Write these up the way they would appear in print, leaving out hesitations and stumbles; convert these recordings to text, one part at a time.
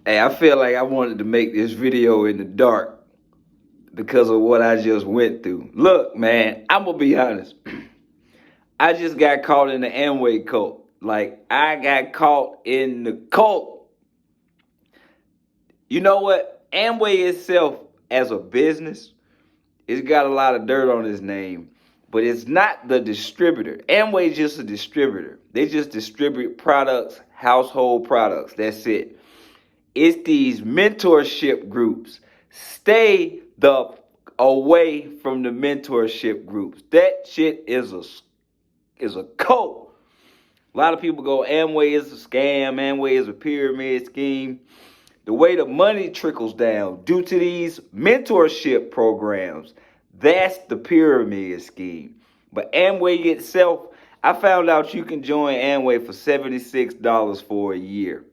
Hey, I feel like I wanted to make this video in the dark because of what I just went through. Look, man, I'm gonna be honest. I just got caught in the Amway cult. Like, I got caught in the cult. You know what? Amway itself, as a business, it's got a lot of dirt on its name, but it's not the distributor. Amway is just a distributor. They just distribute products, household products. That's it. It's these mentorship groups. Stay the away from the mentorship groups. That shit is a cult. A lot of people go, Amway is a scam. Amway is a pyramid scheme. The way the money trickles down due to these mentorship programs, that's the pyramid scheme. But Amway itself, I found out you can join Amway for $76 for a year.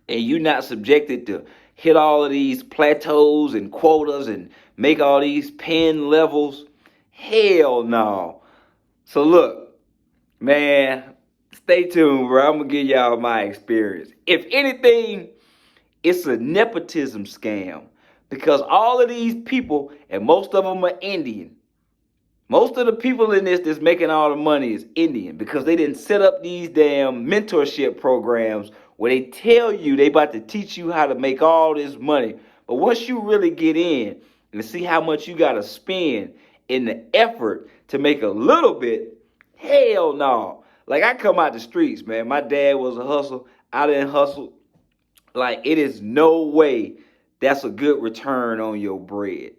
And you're not subjected to hit all of these plateaus and quotas and make all these pen levels. Hell no. So look, man, stay tuned, bro. I'm going to give y'all my experience. If anything, it's a nepotism scam because all of these people, and most of them are Indian. Most of the people in this that's making all the money is Indian because they didn't set up these damn mentorship programs where they tell you they about to teach you how to make all this money. But once you really get in and see how much you got to spend in the effort to make a little bit, hell no. Like, I come out the streets, man. My dad was a hustler. I didn't hustle. Like, it is no way that's a good return on your bread.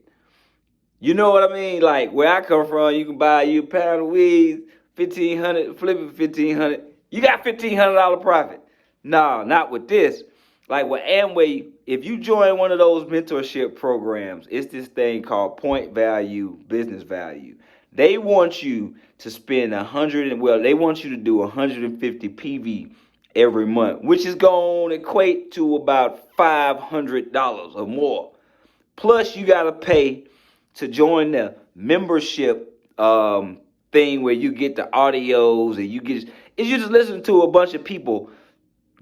You know what I mean? Like, where I come from, you can buy you a pound of weed, $1,500, flip it for $1,500. You got $1,500 profit. No, not with this. Like with Amway, if you join one of those mentorship programs, it's this thing called point value, business value. They want you to spend they want you to do 150 PV every month, which is going to equate to about $500 or more. Plus, you got to pay to join the membership thing where you get the audios and you just listen to a bunch of people,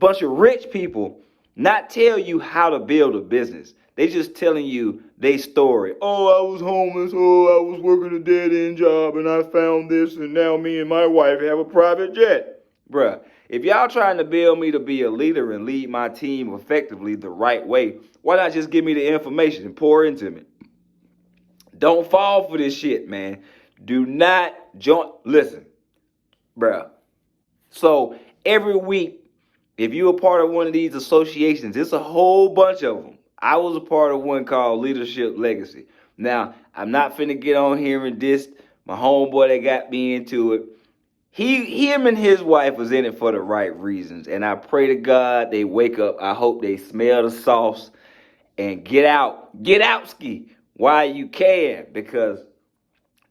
bunch of rich people, not tell you how to build a business. They just telling you their story. Oh, I was homeless. Oh, I was working a dead-end job and I found this and now me and my wife have a private jet. Bruh, if y'all trying to build me to be a leader and lead my team effectively the right way, why not just give me the information and pour into me? Don't fall for this shit, man. Do not join. Listen, bruh. So every week, if you're a part of one of these associations, it's a whole bunch of them. I was a part of one called Leadership Legacy. Now, I'm not finna get on here and diss my homeboy that got me into it. Him and his wife was in it for the right reasons. And I pray to God they wake up. I hope they smell the sauce and get out. Get out, ski. While you can, because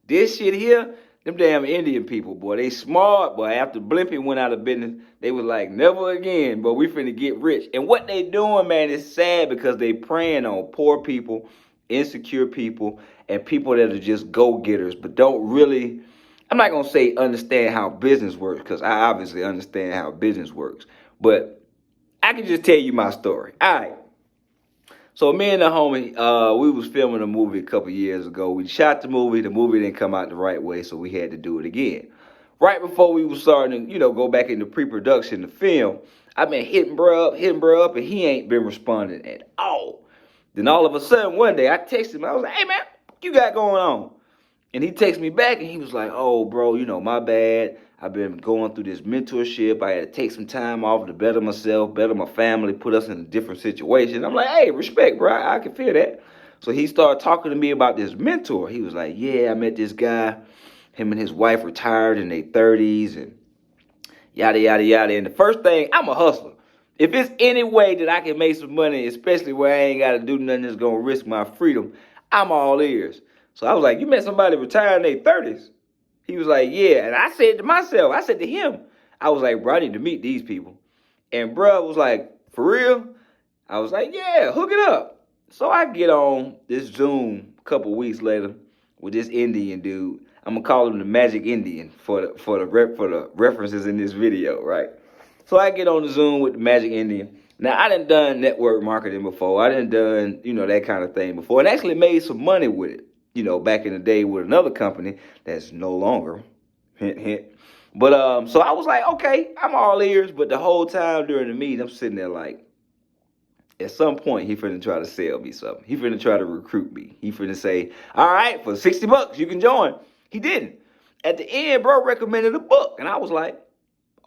this shit here, them damn Indian people, boy, they smart, boy. After Blimpie went out of business, they was like, never again, but we finna get rich. And what they doing, man, is sad because they preying on poor people, insecure people, and people that are just go-getters, but don't really, I'm not gonna say understand how business works, because I obviously understand how business works, but I can just tell you my story. All right. So me and the homie, we was filming a movie a couple years ago. We shot the movie didn't come out the right way, so we had to do it again. Right before we was starting to, go back into pre-production to film, I've been hitting bruh up, and he ain't been responding at all. Then all of a sudden, one day, I texted him, I was like, hey man, what you got going on? And he texted me back, and he was like, oh bro, my bad. I've been going through this mentorship. I had to take some time off to better myself, better my family, put us in a different situation. I'm like, hey, respect, bro. I can feel that. So he started talking to me about this mentor. He was like, yeah, I met this guy. Him and his wife retired in their 30s and yada, yada, yada. And the first thing, I'm a hustler. If it's any way that I can make some money, especially where I ain't got to do nothing that's going to risk my freedom, I'm all ears. So I was like, you met somebody retired in their 30s? He was like, yeah. And I said to him, I was like, bro, I need to meet these people. And bro was like, for real? I was like, yeah, hook it up. So I get on this Zoom a couple weeks later with this Indian dude. I'm going to call him the Magic Indian for the references in this video, right? So I get on the Zoom with the Magic Indian. Now, I done done network marketing before. I done, that kind of thing before, and actually made some money with it, back in the day with another company that's no longer, hint, hint. But so I was like, okay, I'm all ears. But the whole time during the meeting, I'm sitting there like, at some point, he finna try to sell me something. He finna try to recruit me. He finna say, all right, for $60, you can join. He didn't. At the end, bro recommended a book, and I was like,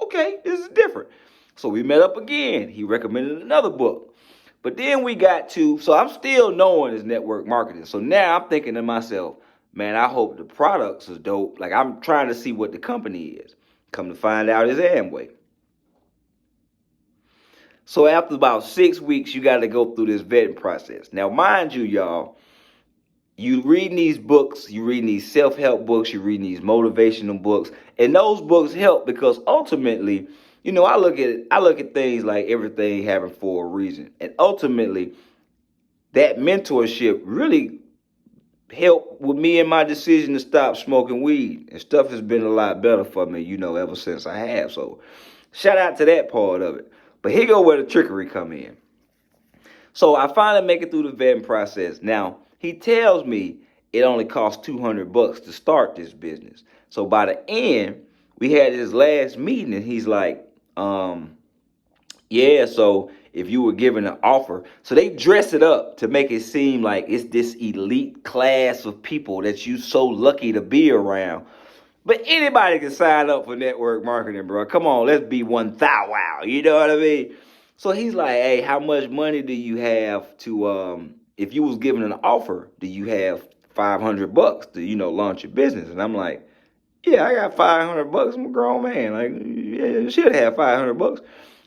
okay, this is different. So we met up again. He recommended another book. But then we got to, so I'm still knowing his network marketing. So now I'm thinking to myself, man, I hope the products is dope. Like, I'm trying to see what the company is. Come to find out, it's Amway. So after about 6 weeks, you got to go through this vetting process. Now, mind you, y'all, you reading these books, you reading these self-help books, you reading these motivational books, and those books help because ultimately, I look at things like everything happened for a reason, and ultimately, that mentorship really helped with me in my decision to stop smoking weed, and stuff has been a lot better for me, ever since I have. So, shout out to that part of it. But here go where the trickery come in. So I finally make it through the vetting process. Now, he tells me it only costs $200 to start this business. So by the end, we had this last meeting, and he's like, yeah, so if you were given an offer, so they dress it up to make it seem like it's this elite class of people that you so lucky to be around. But anybody can sign up for network marketing, bro. Come on, let's be one thou wow. You know what I mean? So he's like, hey, how much money do you have to, if you was given an offer, do you have $500 to, launch your business? And I'm like, yeah, I got $500. I'm a grown man. Like, yeah, you should have $500.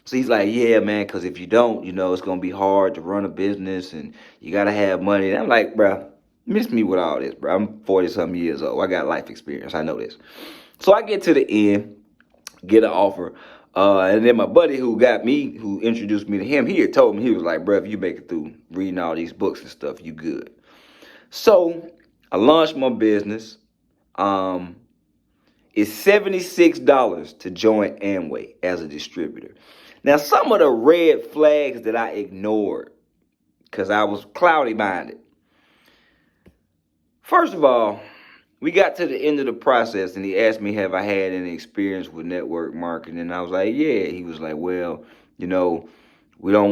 So he's like, yeah, man, because if you don't, it's going to be hard to run a business and you got to have money. And I'm like, bro, miss me with all this, bro. I'm 40-something years old. I got life experience. I know this. So I get to the end, get an offer. And then my buddy who introduced me to him, he had told me, he was like, bro, if you make it through reading all these books and stuff, you good. So I launched my business. It's $76 to join Amway as a distributor. Now, some of the red flags that I ignored because I was cloudy-minded. First of all, we got to the end of the process, and he asked me, have I had any experience with network marketing? And I was like, yeah. He was like, well, we don't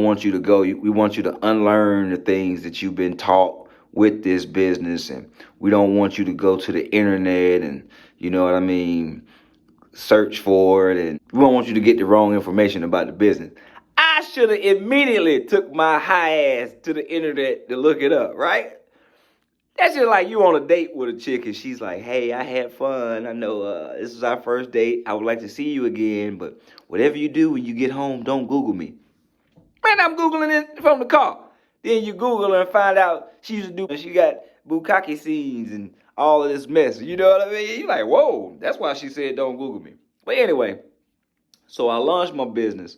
want you to go. We want you to unlearn the things that you've been taught with this business, and we don't want you to go to the internet and, search for it, and we don't want you to get the wrong information about the business. I should have immediately took my high ass to the internet to look it up, right? That's just like you on a date with a chick and she's like, hey, I had fun. I know this is our first date. I would like to see you again, but whatever you do when you get home, don't Google me. Man, I'm Googling it from the car. Then you Google her and find out she got bukkake scenes and all of this mess. You know what I mean? You're like, whoa, that's why she said don't Google me. But anyway, so I launched my business.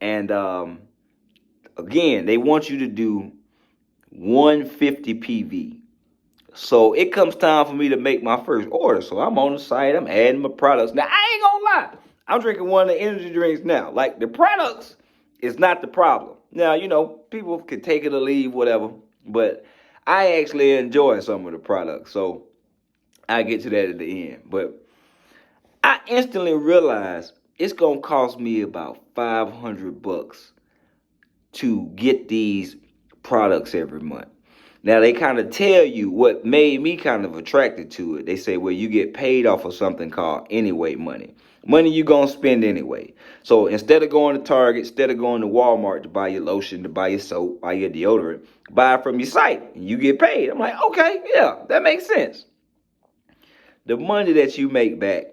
And again, they want you to do 150 PV. So it comes time for me to make my first order. So I'm on the site, I'm adding my products. Now, I ain't gonna lie. I'm drinking one of the energy drinks now. Like, the products is not the problem. Now, people can take it or leave, whatever. But I actually enjoy some of the products. So I get to that at the end. But I instantly realized it's going to cost me about $500 to get these products every month. Now, they kind of tell you what made me kind of attracted to it. They say, well, you get paid off of something called anyway money. Money you're going to spend anyway. So instead of going to Target, instead of going to Walmart to buy your lotion, to buy your soap, buy your deodorant, buy it from your site and you get paid. I'm like, okay, yeah, that makes sense. The money that you make back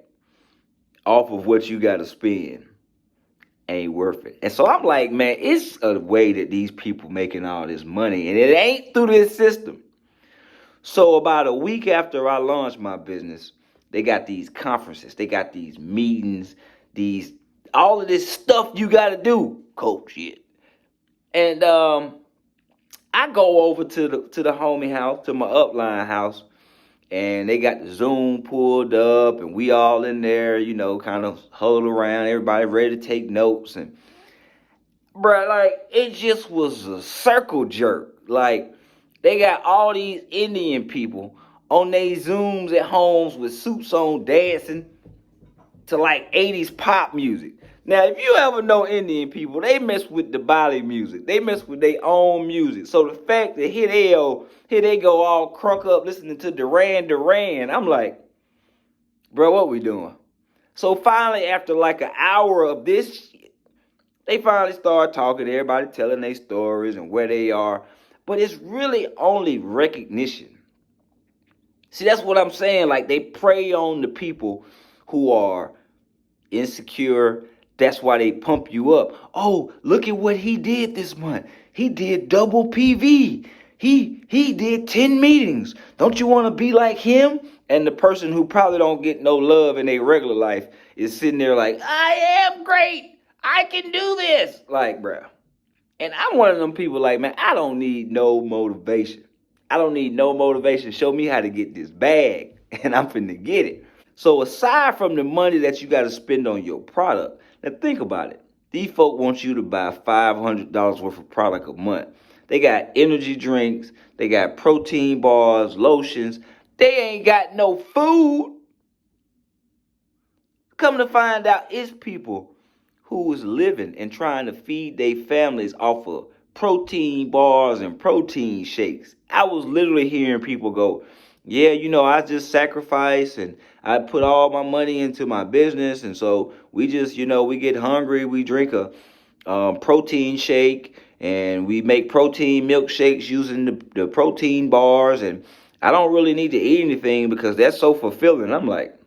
off of what you got to spend ain't worth it. And so I'm like, man, it's a way that these people making all this money, and it ain't through this system. So about a week after I launched my business, they got these conferences, they got these meetings, all of this stuff you got to do, coach shit. And I go over to the homie house, to my upline house, and they got the Zoom pulled up, and we all in there, kind of huddled around, everybody ready to take notes. And Bruh, like, it just was a circle jerk. Like, they got all these Indian people on their Zooms at homes with suits on dancing to like 80s pop music. Now, if you ever know Indian people, they mess with the Bali music. They mess with their own music. So the fact that here they go all crunk up listening to Duran Duran, I'm like, bro, what we doing? So finally, after like an hour of this, they finally start talking. Everybody telling their stories and where they are. But it's really only recognition. See, that's what I'm saying. Like, they prey on the people who are insecure. That's why they pump you up. Oh, look at what he did this month. He did double PV. He did 10 meetings. Don't you want to be like him? And the person who probably don't get no love in their regular life is sitting there like, I am great. I can do this. Like, bro. And I'm one of them people like, man, I don't need no motivation. I don't need no motivation. Show me how to get this bag, and I'm finna get it. So aside from the money that you got to spend on your product, now think about it. These folk want you to buy $500 worth of product a month. They got energy drinks, they got protein bars, lotions. They ain't got no food. Come to find out, it's people who is living and trying to feed their families off of protein bars and protein shakes. I was literally hearing people go, yeah, I just sacrifice and I put all my money into my business. And so we just, we get hungry. We drink a protein shake and we make protein milkshakes using the protein bars. And I don't really need to eat anything because that's so fulfilling. I'm like,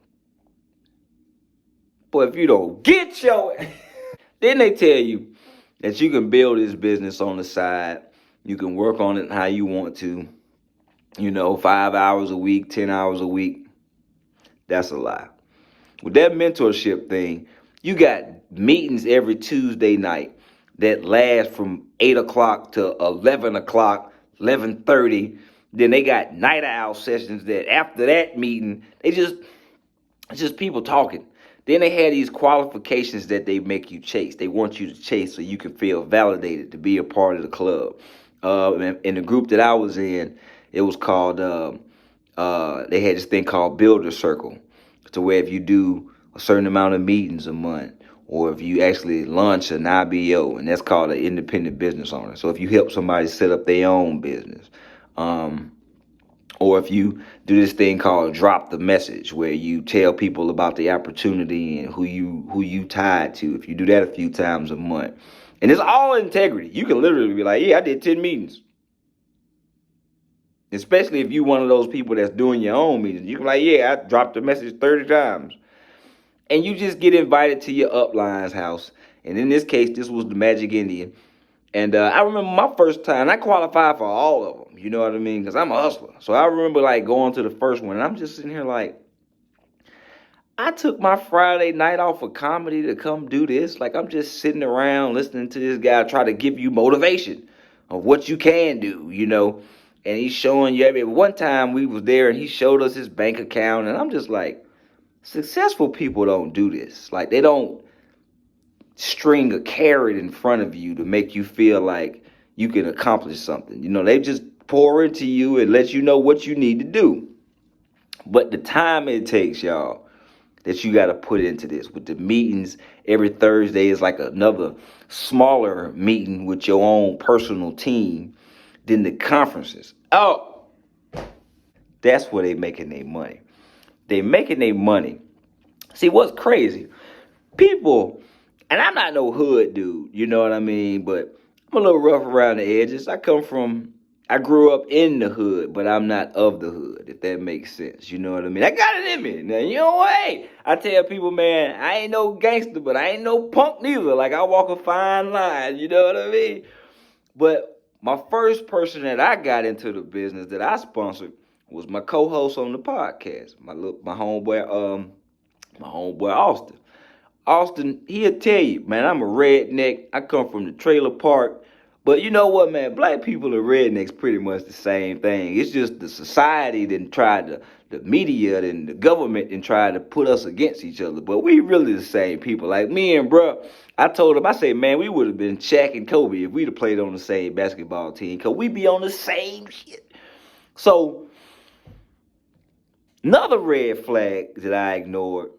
boy, if you don't get your then they tell you that you can build this business on the side. You can work on it how you want to. 5 hours a week, 10 hours a week. That's a lie. With that mentorship thing, you got meetings every Tuesday night that last from 8 o'clock to 11 o'clock, 11:30. Then they got night owl sessions that after that meeting, it's just people talking. Then they had these qualifications that they make you chase. They want you to chase so you can feel validated to be a part of the club. In the group that I was in, it was called, they had this thing called Builder Circle. To where if you do a certain amount of meetings a month, or if you actually launch an IBO, and that's called an independent business owner. So if you help somebody set up their own business, or if you do this thing called drop the message, where you tell people about the opportunity and who you tied to. If you do that a few times a month, and it's all integrity, you can literally be like, yeah, I did 10 meetings. Especially if you one of those people that's doing your own meetings, you can be like, yeah, I dropped the message 30 times, and you just get invited to your upline's house. And in this case, this was the Magic Indian. And I remember my first time, I qualified for all of them, you know what I mean? Because I'm a hustler. So I remember like going to the first one, and I'm just sitting here like, I took my Friday night off of comedy to come do this. Like, I'm just sitting around listening to this guy try to give you motivation of what you can do. And he's showing you every one time we was there and he showed us his bank account. And I'm just like, successful people don't do this. Like, they don't string a carrot in front of you to make you feel like you can accomplish something. They just pour into you and let you know what you need to do. But the time it takes, y'all, that you got to put into this with the meetings every Thursday is like another smaller meeting with your own personal team than the conferences. Oh, that's where they making their money. They making their money. See, what's crazy? People, and I'm not no hood dude, you know what I mean? But I'm a little rough around the edges. I grew up in the hood, but I'm not of the hood, if that makes sense. You know what I mean? I got it in me. Now, hey, I tell people, man, I ain't no gangster, but I ain't no punk neither. Like, I walk a fine line, you know what I mean? But my first person that I got into the business that I sponsored was my co-host on the podcast, my homeboy, Austin. Austin, he'll tell you, man, I'm a redneck. I come from the trailer park, But you know what, man? Black people and rednecks pretty much the same thing. It's just the society that tried to, the media and the government and tried to put us against each other. But we really the same people. Like me and bruh, I told him, I said, man, we would have been Shaq and Kobe if we'd have played on the same basketball team. Because we be on the same shit. So, another red flag that I ignored,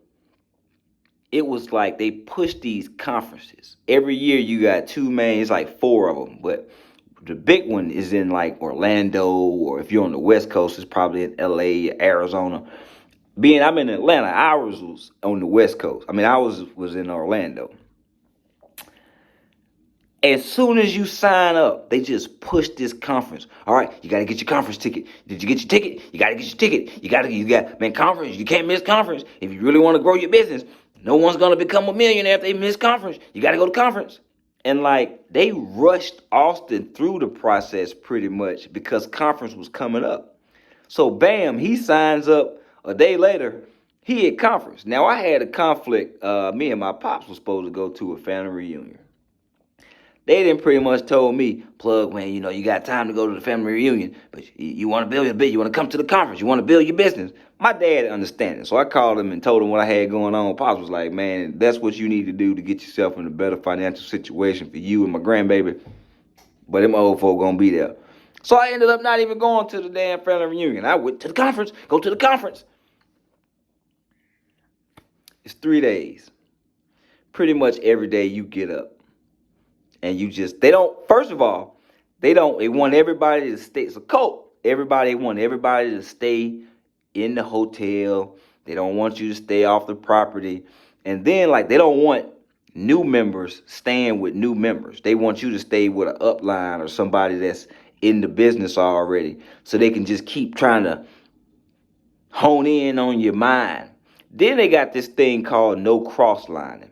it was like they pushed these conferences. Every year you got two main, it's like four of them. But the big one is in like Orlando, or if you're on the West Coast, it's probably in LA, Arizona. Being I'm in Atlanta, ours was on the West Coast. I mean, I was in Orlando. As soon as you sign up, they just push this conference. All right, you gotta get your conference ticket. Did you get your ticket? You gotta get your ticket. Man, conference. You can't miss conference if you really want to grow your business. No one's gonna become a millionaire if they miss conference. You gotta go to conference. And like they rushed Austin through the process pretty much because conference was coming up. So bam, he signs up a day later. He at conference. Now I had a conflict. Me and my pops was supposed to go to a family reunion. They didn't pretty much told me, Plug, man, you know, you got time to go to the family reunion, but you want to build your business, you want to come to the conference, you want to build your business. My dad understands. So I called him and told him what I had going on. Pops was like, man, that's what you need to do to get yourself in a better financial situation for you and my grandbaby. But them old folk gonna be there. So I ended up not even going to the damn family reunion. I went to the conference, go to the conference. It's 3 days. Pretty much every day you get up. And they don't, first of all, they want everybody to stay. It's a cult. They want everybody to stay in the hotel. They don't want you to stay off the property. And then, like, they don't want new members staying with new members. They want you to stay with an upline or somebody that's in the business already so they can just keep trying to hone in on your mind. Then they got this thing called no cross-lining.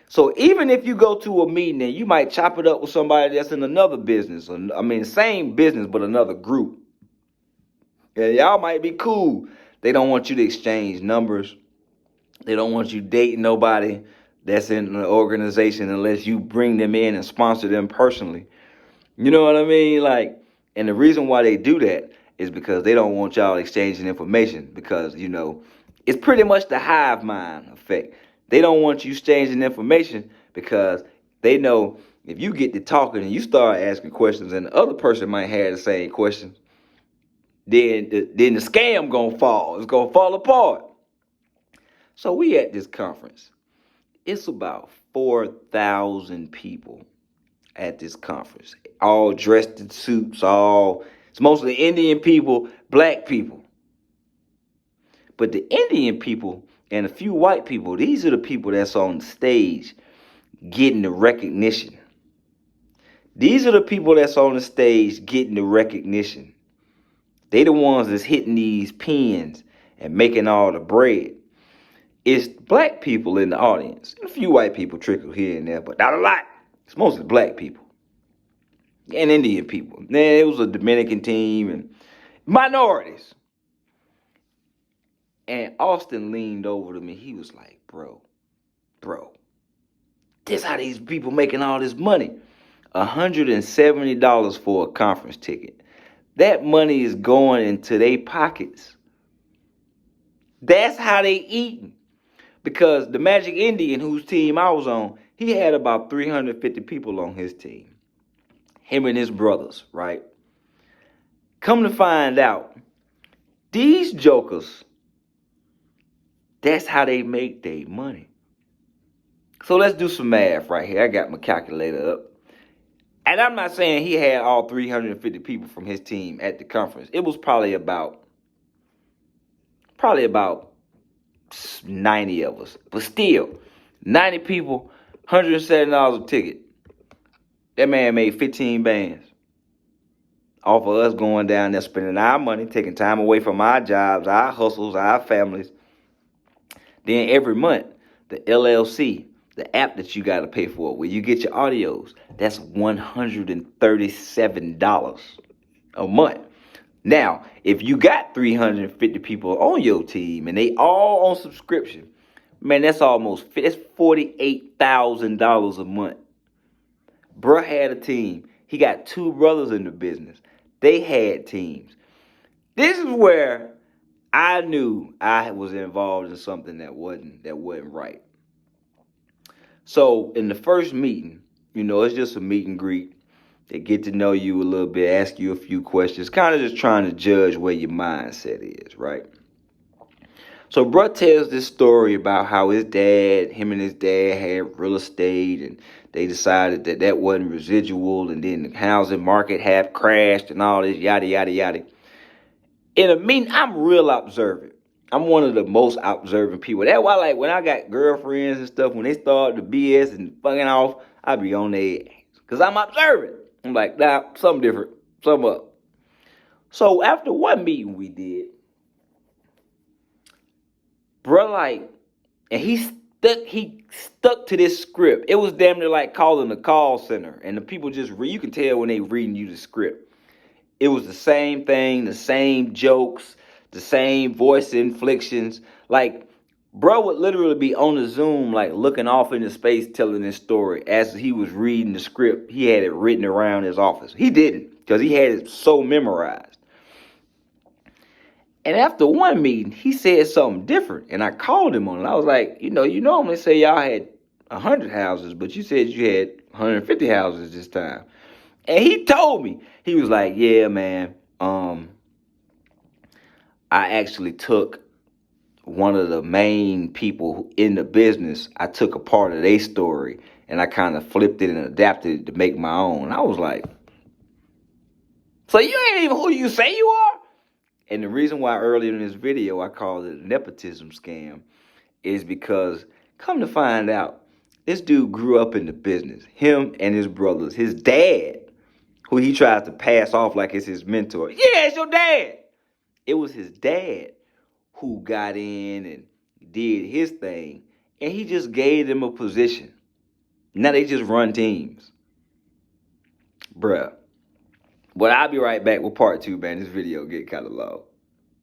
So even if you go to a meeting and you might chop it up with somebody that's in another business, same business but another group, and y'all might be cool. They don't want you to exchange numbers. They don't want you dating nobody that's in the organization unless you bring them in and sponsor them personally. You know what I mean? Like, and the reason why they do that is because they don't want y'all exchanging information because, you know, it's pretty much the hive mind effect. They don't want you exchanging information because they know if you get to talking and you start asking questions and the other person might have the same questions, then the scam gonna fall. It's gonna fall apart. So we at this conference. It's about 4,000 people at this conference, all dressed in suits. It's mostly Indian people, black people. But the Indian people and a few white people, these are the people that's on the stage getting the recognition. These are the people that's on the stage getting the recognition. They the ones that's hitting these pins and making all the bread. It's black people in the audience. A few white people trickle here and there, but not a lot. It's mostly black people and Indian people. Then it was a Dominican team and minorities. And Austin leaned over to me. He was like, bro, this how these people making all this money. $170 for a conference ticket. That money is going into their pockets. That's how they eating. Because the Magic Indian, whose team I was on, he had about 350 people on his team. Him and his brothers, right? Come to find out, these jokers, that's how they make their money. So let's do some math right here. I got my calculator up. And I'm not saying he had all 350 people from his team at the conference. It was probably about 90 of us. But still, 90 people, $170 a ticket. That man made 15 bands off of us going down there, spending our money, taking time away from our jobs, our hustles, our families. Then every month, the LLC, the app that you got to pay for, where you get your audios, that's $137 a month. Now, if you got 350 people on your team and they all on subscription, man, that's $48,000 a month. Bruh had a team. He got two brothers in the business. They had teams. This is where I knew I was involved in something that wasn't right. So in the first meeting, it's just a meet and greet. They get to know you a little bit, ask you a few questions, kind of just trying to judge where your mindset is, right? So bruh tells this story about how him and his dad had real estate, and they decided that wasn't residual, and then the housing market had crashed and all this yada yada yada. In a meeting, I'm real observant. I'm one of the most observant people. That's why, like, when I got girlfriends and stuff, when they start the BS and fucking off, I be on their ass. Because I'm observant. I'm like, nah, something different. Something up. So after one meeting we did, bruh, like, and he stuck to this script. It was damn near like calling the call center. And the people just you can tell when they reading you the script. It was the same thing, the same jokes, the same voice inflections. Like, bro would literally be on the Zoom, like looking off into space, telling this story as he was reading the script. He had it written around his office. He didn't, because he had it so memorized. And after one meeting, he said something different, and I called him on it. I was like, you normally say y'all had 100 houses, but you said you had 150 houses this time. And he told me, he was like, yeah, man, I actually took one of the main people in the business. I took a part of their story and I kind of flipped it and adapted it to make my own. I was like, so you ain't even who you say you are? And the reason why earlier in this video I called it a nepotism scam is because, come to find out, this dude grew up in the business. Him and his brothers. His dad, who he tries to pass off like it's his mentor. Yeah, it's your dad. It was his dad who got in and did his thing, and he just gave them a position. Now they just run teams. Bruh. But I'll be right back with part two, man. This video get kind of long.